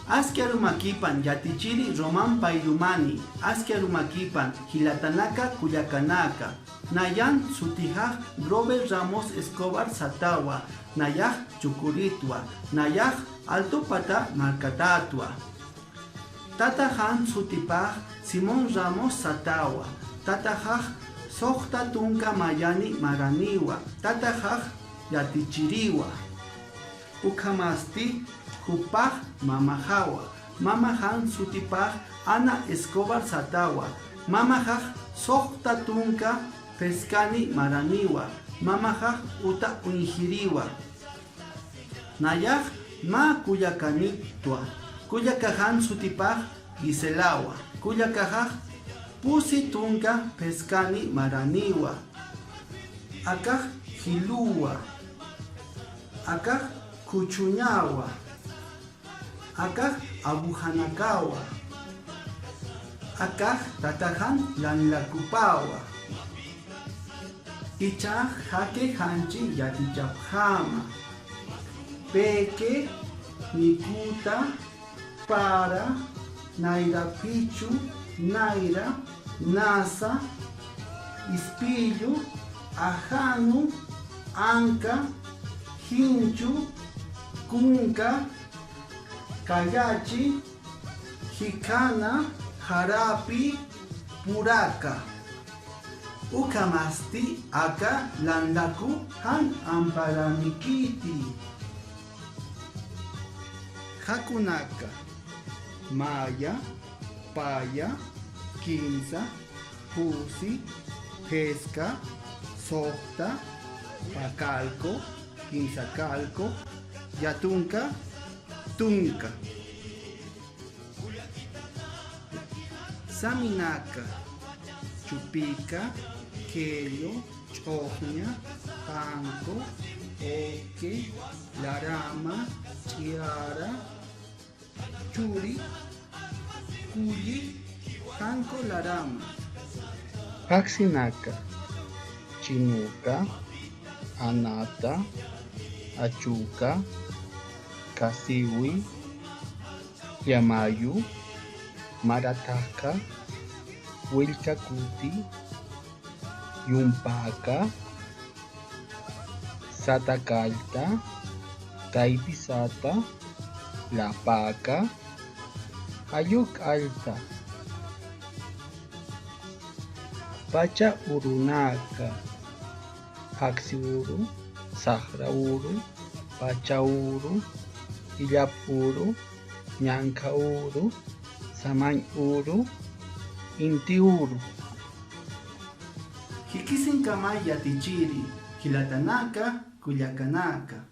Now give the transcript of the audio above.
Asquiarumakipan yatichiri Roman Pairumani, Asquiarumakipan Hilatanaka Cuyacanaka, Nayan Sutijaj Robert Ramos Escobar Satawa, Nayaj Chucuritwa, Nayaj Alto Pata Marcatatua. Tatajan Sutipaj Simón Ramos Satawa, Tatajaj Sohta Tunka Mayani Maraniwa, Tatajaj Yatichiriwa. Ukamasti Kupaj Mamajawa, Mamajan Sutipaj Ana Escobar Satawa, Mamajaj Sohta Tunka Pescani Maraniwa, Mamajaj Uta Unjiriwa. Nayaj Ma Cuyacanitwa, Cuyacajan Sutipaj Giselawa, Cuyacajaj Pusi Tunka Pescani Maraniwa, Akaj Hilua, Akaj Kuchuñawa, Akaj Abujanakawa, Akaj Tatajan Lanlakupawa, Ichaj Jake Hanchi Yatichapjama, Peke Nikuta Para Naira Pichu Naira Nasa Ispillu Ajanu Anca Hinchu Kunka Kayachi Hikana Harapi Puraka. Ukamasti Aka Landaku Han Amparamikiti. Hakunaka Maya Paya Quinza Pusi Pesca Sota Pacalco Quinzacalco Yatunka Tunka. Saminaka Chupica Quello Chogna Panco Oque Larama Chiara Churi Culi Panco Larama. Paxinaca Chinuca Anata Achuca Casiwi Yamayu Marataca Huilcacuti Yumpaca Satacalta Taipisata La Paca Ayuc Alta Pacha Urunaca Haxiuru Sahrauru Pachauru Illapuru Ñancauru Samañuru Intiuru. Hikisinkamay Yatichiri Hilatanaka Cuyacanaka.